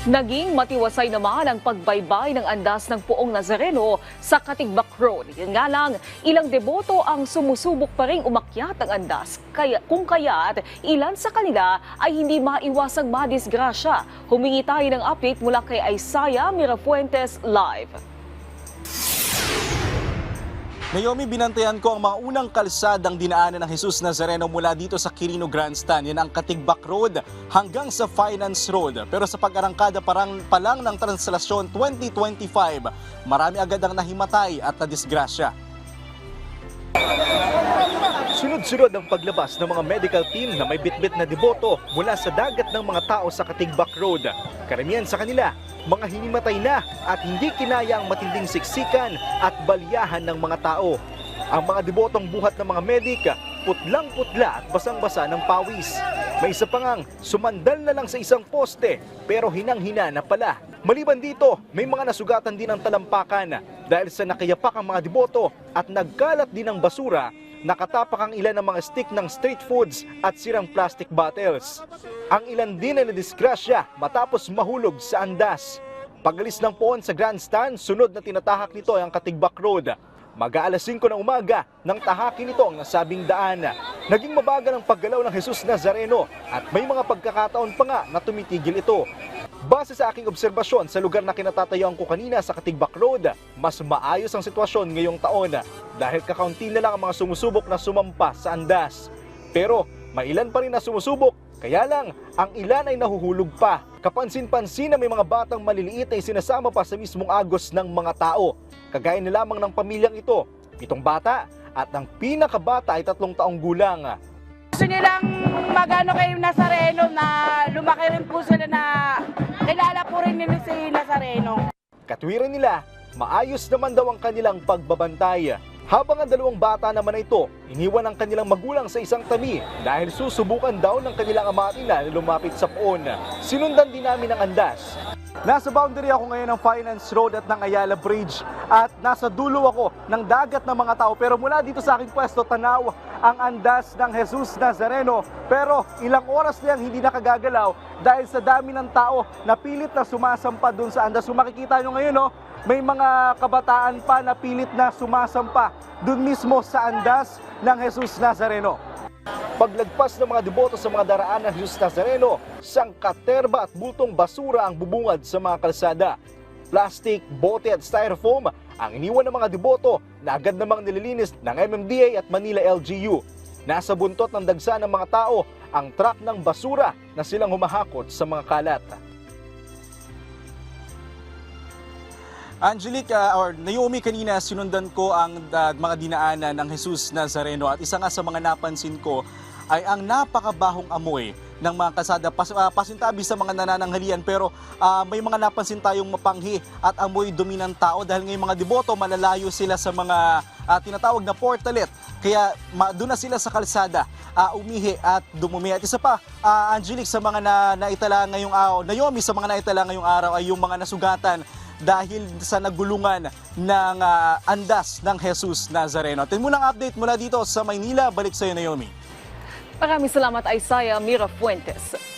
Naging matiwasay naman ang pagbaybay ng andas ng Poong Nazareno sa Katigbak Road. Yun nga lang, ilang deboto ang sumusubok pa ring umakyat ang andas. Kung kaya't ilan sa kanila ay hindi maiwasang madisgrasya. Humingi tayo ng update mula kay Isaiah Mirafuentes live. Naomi, binantayan ko ang mga unang kalsadang dinaanan ng Jesus Nazareno mula dito sa Quirino Grandstand. Yan ang Katigbak Road hanggang sa Finance Road. Pero sa pag-arangkada pa lang ng Translasyon 2025, marami agad ang nahimatay at nadisgrasya. Sunod-sunod ang paglabas ng mga medical team na may bitbit na deboto mula sa dagat ng mga tao sa Katigbak Road. Karamihan sa kanila, mga hinimatay na at hindi kinaya ang matinding siksikan at balyahan ng mga tao. Ang mga debotong buhat ng mga medik, putlang-putla at basang-basa ng pawis. May isa pa ngang sumandal na lang sa isang poste pero hinang-hina na pala. Maliban dito, may mga nasugatan din ng talampakan dahil sa nakayapak ang mga deboto at nagkalat din ng basura. Nakatapak ang ilan ng mga stick ng street foods at sirang plastic bottles. Ang ilan din ay nadisgrasya matapos mahulog sa andas. Pag-alis ng poon sa grandstand, sunod na tinatahak nito ay ang Katigbak Road. Mag-aalas 5 ng umaga nang tahakin nito ang nasabing daan. Naging mabagal ang paggalaw ng Jesus Nazareno at may mga pagkakataon pa nga na tumitigil ito. Base sa aking obserbasyon sa lugar na kinatatayuan ko kanina sa Katigbak Road, mas maayos ang sitwasyon ngayong taon dahil kakaunti na lang ang mga sumusubok na sumampa sa andas. Pero may ilan pa rin na sumusubok, kaya lang ang ilan ay nahuhulog pa. Kapansin-pansin na may mga batang maliliit ay sinasama pa sa mismong agos ng mga tao. Kagaya na lamang ng pamilyang ito, 7 bata at ang pinakabata ay 3 taong gulang. Gusto nilang magano kay Nazareno na lumaki rin po sila na kilala po rin nila si Nazareno. Katwiran nila, maayos naman daw ang kanilang pagbabantay. Habang ang 2 bata naman na ito, iniwan ang kanilang magulang sa isang tabi dahil susubukan daw ng kanilang ama at ina na lumapit sa poon. Sinundan din namin ang andas. Nasa boundary ako ngayon ng Finance Road at ng Ayala Bridge at nasa dulo ako ng dagat ng mga tao. Pero mula dito sa aking pwesto, tanaw ang andas ng Jesus Nazareno. Pero ilang oras na yan hindi nakagagalaw dahil sa dami ng tao na pilit na sumasampa dun sa andas. Kung makikita nyo ngayon, no, may mga kabataan pa na pilit na sumasampa dun mismo sa andas ng Jesus Nazareno. Paglagpas ng mga deboto sa mga daraan ng Jesus Nazareno, sangkaterba at bultong basura ang bubungad sa mga kalsada. Plastic, bote at styrofoam ang iniwan ng mga deboto na agad namang nililinis ng MMDA at Manila LGU. Nasa buntot ng dagsa ng mga tao ang truck ng basura na silang humahakot sa mga kalat. Angelique, or Naomi, kanina sinundan ko ang mga dinaanan ng Jesus Nazareno at isa nga sa mga napansin ko ay ang napakabahong amoy ng mga kalsada. Pasintabi sa mga nanananghalian pero may mga napansin tayong mapanghi at amoy dumi ng tao dahil ngayong mga deboto malalayo sila sa mga tinatawag na portalet. Kaya doon na sila sa kalsada umihi at dumumi. At isa pa, Angelique, sa mga naitala ngayong araw, Naomi, sa mga naitala ngayong araw ay yung mga nasugatan dahil sa nagulungan ng andas ng Jesus Nazareno. At muna ang update mula dito sa Maynila. Balik sa iyo, Naomi. Maraming salamat, Isaiah Mirafuentes.